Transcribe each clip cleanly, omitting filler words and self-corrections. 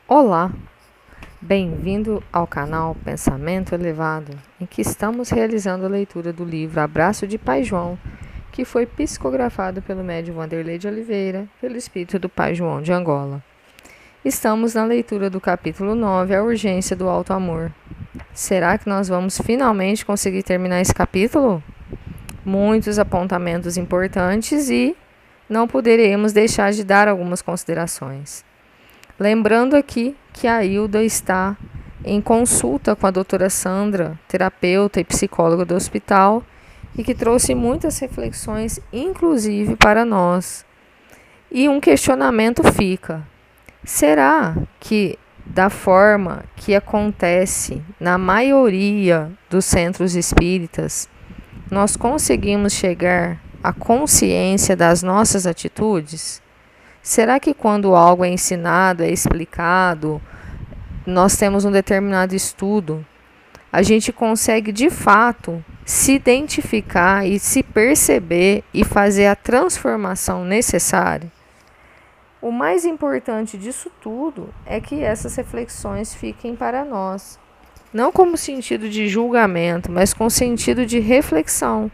Olá, bem-vindo ao canal Pensamento Elevado, em que estamos realizando a leitura do livro Abraço de Pai João, que foi psicografado pelo médium Wanderley de Oliveira, pelo espírito do Pai João de Angola. Estamos na leitura do capítulo 9, A Urgência do Alto Amor. Será que nós vamos finalmente conseguir terminar esse capítulo? Muitos apontamentos importantes e não poderemos deixar de dar algumas considerações. Lembrando aqui que a Hilda está em consulta com a doutora Sandra, terapeuta e psicóloga do hospital, e que trouxe muitas reflexões, inclusive para nós. E um questionamento fica: será que, da forma que acontece na maioria dos centros espíritas, nós conseguimos chegar à consciência das nossas atitudes? Será que quando algo é ensinado, é explicado, nós temos um determinado estudo, a gente consegue de fato se identificar e se perceber e fazer a transformação necessária? O mais importante disso tudo é que essas reflexões fiquem para nós, não como sentido de julgamento, mas com sentido de reflexão,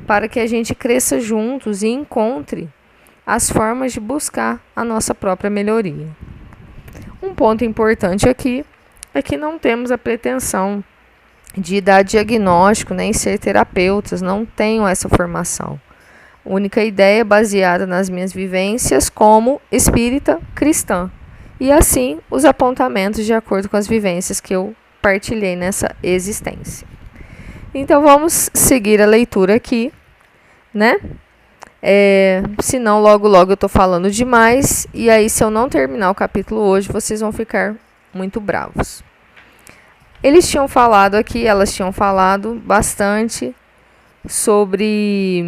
para que a gente cresça juntos e encontre as formas de buscar a nossa própria melhoria. Um ponto importante aqui é que não temos a pretensão de dar diagnóstico nem ser terapeutas, não tenho essa formação. Única ideia baseada nas minhas vivências como espírita cristã. E assim os apontamentos de acordo com as vivências que eu partilhei nessa existência. Então vamos seguir a leitura aqui, né? Senão logo eu estou falando demais, e aí se eu não terminar o capítulo hoje, vocês vão ficar muito bravos. Elas tinham falado bastante sobre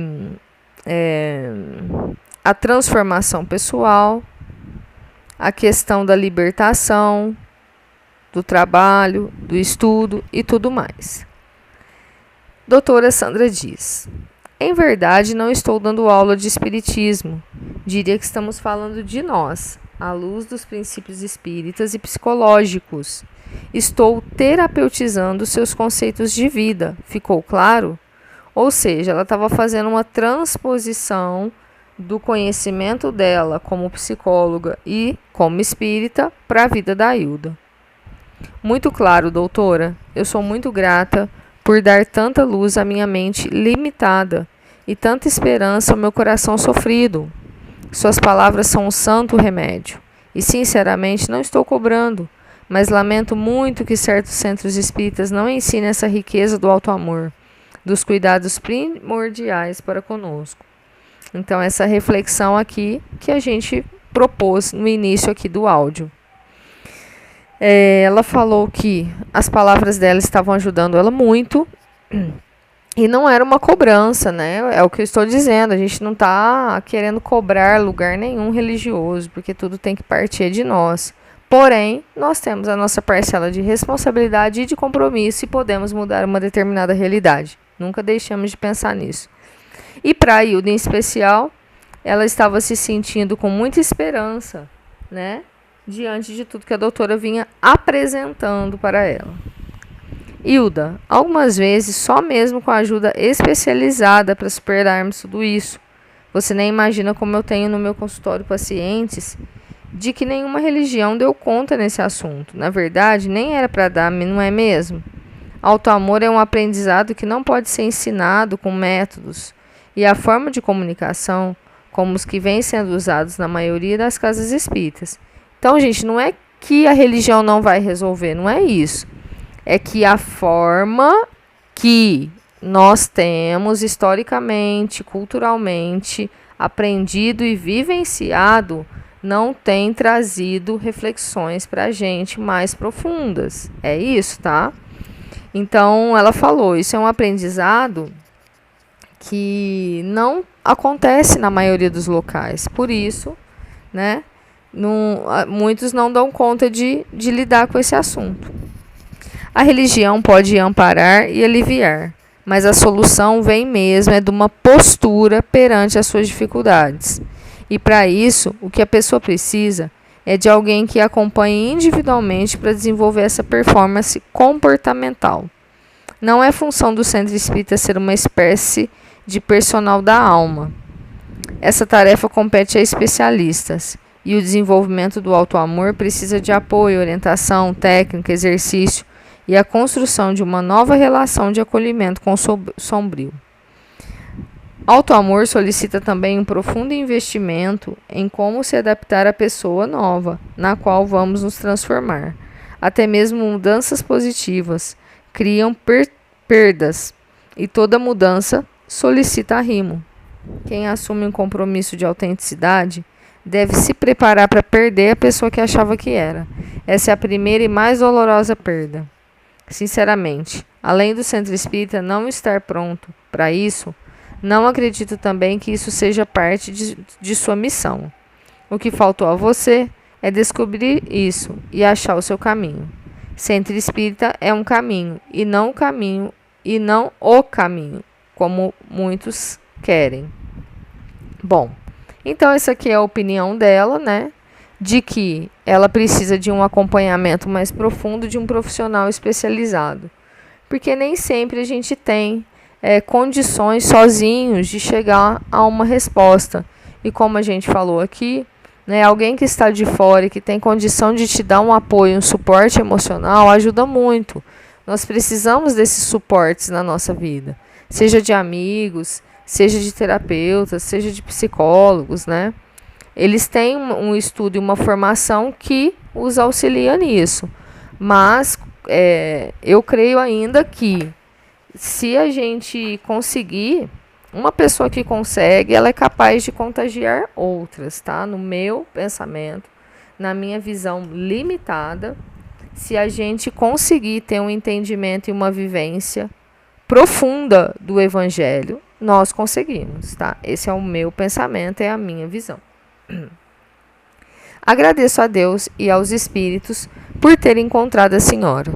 a transformação pessoal, a questão da libertação, do trabalho, do estudo e tudo mais. Doutora Sandra diz: em verdade, não estou dando aula de espiritismo. Diria que estamos falando de nós, à luz dos princípios espíritas e psicológicos. Estou terapeutizando seus conceitos de vida. Ficou claro? Ou seja, ela estava fazendo uma transposição do conhecimento dela como psicóloga e como espírita para a vida da Hilda. Muito claro, doutora. Eu sou muito grata por dar tanta luz à minha mente limitada e tanta esperança ao meu coração sofrido. Suas palavras são um santo remédio. E, sinceramente, não estou cobrando, mas lamento muito que certos centros espíritas não ensinem essa riqueza do alto amor, dos cuidados primordiais para conosco. Então, essa reflexão aqui que a gente propôs no início aqui do áudio. Ela falou que as palavras dela estavam ajudando ela muito e não era uma cobrança, né? É o que eu estou dizendo, a gente não está querendo cobrar lugar nenhum religioso, porque tudo tem que partir de nós. Porém, nós temos a nossa parcela de responsabilidade e de compromisso e podemos mudar uma determinada realidade. Nunca deixamos de pensar nisso. E para a Hilda em especial, ela estava se sentindo com muita esperança, né? Diante de tudo que a doutora vinha apresentando para ela. Hilda, algumas vezes só mesmo com a ajuda especializada para superarmos tudo isso. Você nem imagina como eu tenho no meu consultório pacientes de que nenhuma religião deu conta nesse assunto. Na verdade, nem era para dar, não é mesmo? Autoamor é um aprendizado que não pode ser ensinado com métodos, e a forma de comunicação, como os que vêm sendo usados na maioria das casas espíritas. Então, gente, não é que a religião não vai resolver, não é isso. É que a forma que nós temos historicamente, culturalmente, aprendido e vivenciado, não tem trazido reflexões para a gente mais profundas. É isso, tá? Então, ela falou, isso é um aprendizado que não acontece na maioria dos locais. Por isso, né? Muitos não dão conta de lidar com esse assunto. A religião pode amparar e aliviar, mas a solução vem mesmo de uma postura perante as suas dificuldades. E para isso, o que a pessoa precisa é de alguém que acompanha individualmente para desenvolver essa performance comportamental. Não é função do centro espírita ser uma espécie de personal da alma. Essa tarefa compete a especialistas, e o desenvolvimento do auto-amor precisa de apoio, orientação, técnica, exercício e a construção de uma nova relação de acolhimento com o sombrio. Auto-amor solicita também um profundo investimento em como se adaptar à pessoa nova, na qual vamos nos transformar. Até mesmo mudanças positivas criam perdas, e toda mudança solicita arrimo. Quem assume um compromisso de autenticidade deve se preparar para perder a pessoa que achava que era. Essa é a primeira e mais dolorosa perda. Sinceramente, além do centro espírita não estar pronto para isso, não acredito também que isso seja parte de sua missão. O que faltou a você é descobrir isso e achar o seu caminho. Centro espírita é um caminho e não o caminho, como muitos querem. Bom, então essa aqui é a opinião dela, né? De que ela precisa de um acompanhamento mais profundo de um profissional especializado. Porque nem sempre a gente tem condições sozinhos de chegar a uma resposta. E como a gente falou aqui, né, alguém que está de fora e que tem condição de te dar um apoio, um suporte emocional, ajuda muito. Nós precisamos desses suportes na nossa vida. Seja de amigos, seja de terapeutas, seja de psicólogos, né? Eles têm um estudo e uma formação que os auxilia nisso. Mas eu creio ainda que se a gente conseguir, uma pessoa que consegue, ela é capaz de contagiar outras, tá? No meu pensamento, na minha visão limitada, se a gente conseguir ter um entendimento e uma vivência profunda do Evangelho, nós conseguimos, tá? Esse é o meu pensamento, é a minha visão. Agradeço a Deus e aos Espíritos por terem encontrado a Senhora.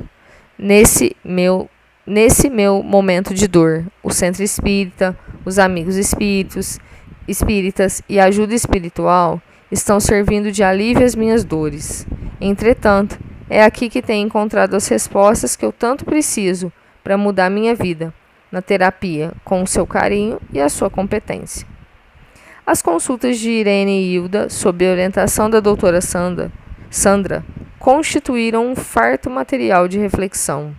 Nesse meu momento de dor, o Centro Espírita, os amigos espíritas e a ajuda espiritual estão servindo de alívio às minhas dores. Entretanto, é aqui que tenho encontrado as respostas que eu tanto preciso para mudar minha vida, na terapia, com o seu carinho e a sua competência. As consultas de Irene e Hilda, sob a orientação da doutora Sandra, constituíram um farto material de reflexão.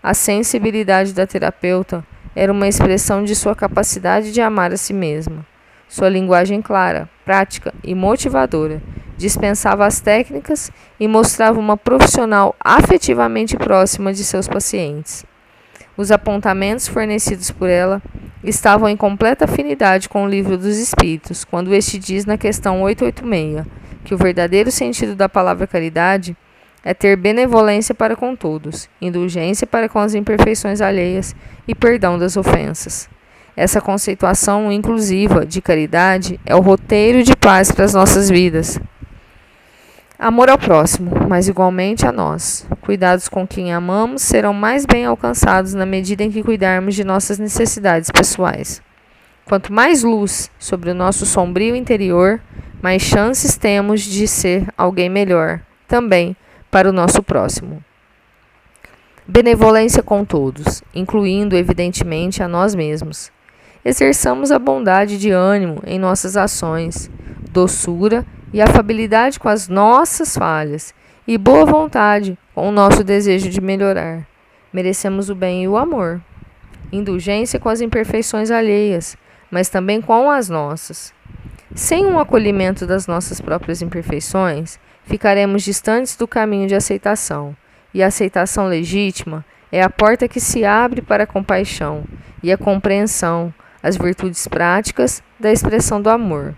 A sensibilidade da terapeuta era uma expressão de sua capacidade de amar a si mesma. Sua linguagem clara, prática e motivadora dispensava as técnicas e mostrava uma profissional afetivamente próxima de seus pacientes. Os apontamentos fornecidos por ela estavam em completa afinidade com o Livro dos Espíritos, quando este diz na questão 886 que o verdadeiro sentido da palavra caridade é ter benevolência para com todos, indulgência para com as imperfeições alheias e perdão das ofensas. Essa conceituação inclusiva de caridade é o roteiro de paz para as nossas vidas. Amor ao próximo, mas igualmente a nós. Cuidados com quem amamos serão mais bem alcançados na medida em que cuidarmos de nossas necessidades pessoais. Quanto mais luz sobre o nosso sombrio interior, mais chances temos de ser alguém melhor, também para o nosso próximo. Benevolência com todos, incluindo, evidentemente, a nós mesmos. Exerçamos a bondade de ânimo em nossas ações, doçura e afabilidade com as nossas falhas, e boa vontade com o nosso desejo de melhorar. Merecemos o bem e o amor. Indulgência com as imperfeições alheias, mas também com as nossas. Sem um acolhimento das nossas próprias imperfeições, ficaremos distantes do caminho de aceitação, e a aceitação legítima é a porta que se abre para a compaixão e a compreensão, as virtudes práticas da expressão do amor.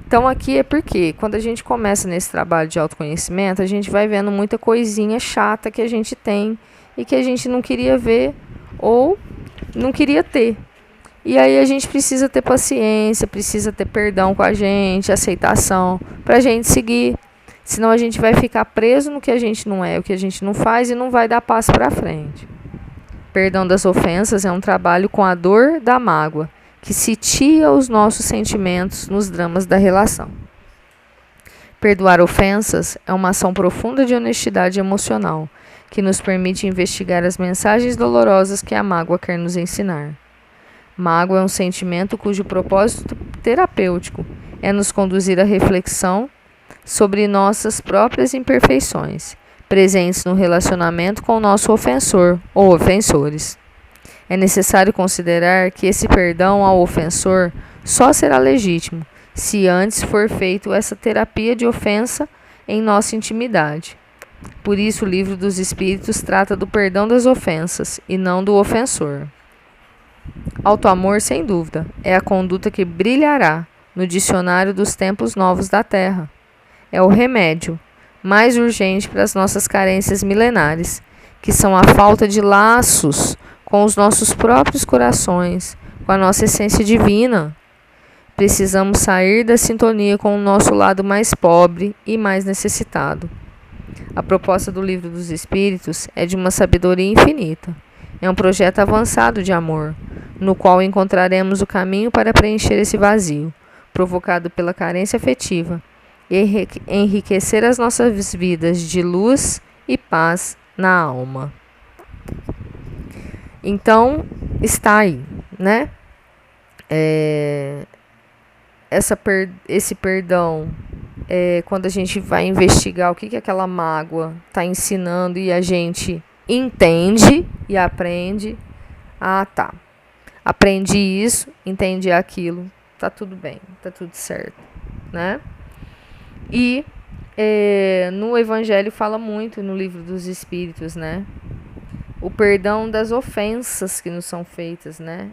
Então aqui é porque, quando a gente começa nesse trabalho de autoconhecimento, a gente vai vendo muita coisinha chata que a gente tem e que a gente não queria ver ou não queria ter. E aí a gente precisa ter paciência, precisa ter perdão com a gente, aceitação, para a gente seguir. Senão a gente vai ficar preso no que a gente não é, o que a gente não faz e não vai dar passo para frente. Perdão das ofensas é um trabalho com a dor da mágoa, que sitia os nossos sentimentos nos dramas da relação. Perdoar ofensas é uma ação profunda de honestidade emocional, que nos permite investigar as mensagens dolorosas que a mágoa quer nos ensinar. Mágoa é um sentimento cujo propósito terapêutico é nos conduzir à reflexão sobre nossas próprias imperfeições, presentes no relacionamento com o nosso ofensor ou ofensores. É necessário considerar que esse perdão ao ofensor só será legítimo se antes for feito essa terapia de ofensa em nossa intimidade. Por isso, o Livro dos Espíritos trata do perdão das ofensas e não do ofensor. Auto-amor, sem dúvida, é a conduta que brilhará no dicionário dos tempos novos da Terra. É o remédio mais urgente para as nossas carências milenares, que são a falta de laços com os nossos próprios corações, com a nossa essência divina. Precisamos sair da sintonia com o nosso lado mais pobre e mais necessitado. A proposta do Livro dos Espíritos é de uma sabedoria infinita. É um projeto avançado de amor, no qual encontraremos o caminho para preencher esse vazio, provocado pela carência afetiva, e enriquecer as nossas vidas de luz e paz na alma. Então, está aí, né? Esse perdão, quando a gente vai investigar o que aquela mágoa está ensinando e a gente entende e aprende. Ah, tá. Aprendi isso, entendi aquilo, tá tudo bem, tá tudo certo, né? E no Evangelho fala muito, no Livro dos Espíritos, né? O perdão das ofensas que nos são feitas, né?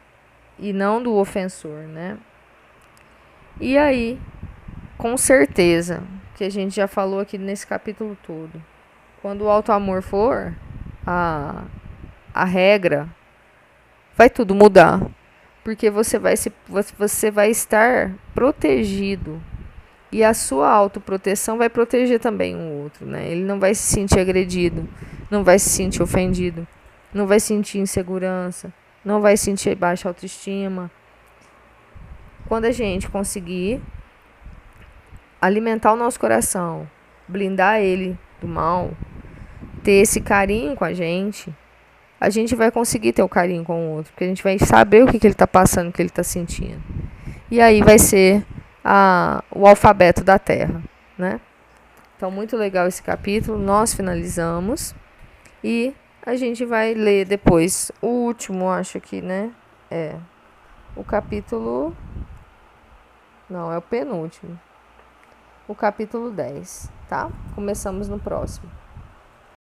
E não do ofensor, né? E aí, com certeza, que a gente já falou aqui nesse capítulo todo, quando o auto-amor for a regra, vai tudo mudar, porque você vai estar protegido e a sua autoproteção vai proteger também o outro, né? Ele não vai se sentir agredido, não vai se sentir ofendido, não vai sentir insegurança, não vai sentir baixa autoestima. Quando a gente conseguir alimentar o nosso coração, blindar ele do mal, ter esse carinho com a gente vai conseguir ter o carinho com o outro, porque a gente vai saber o que ele está passando, o que ele está sentindo. E aí vai ser o alfabeto da Terra, né? Então, muito legal esse capítulo. Nós finalizamos e a gente vai ler depois o último, acho que, né? O capítulo... Não, é o penúltimo. O capítulo 10, tá? Começamos no próximo.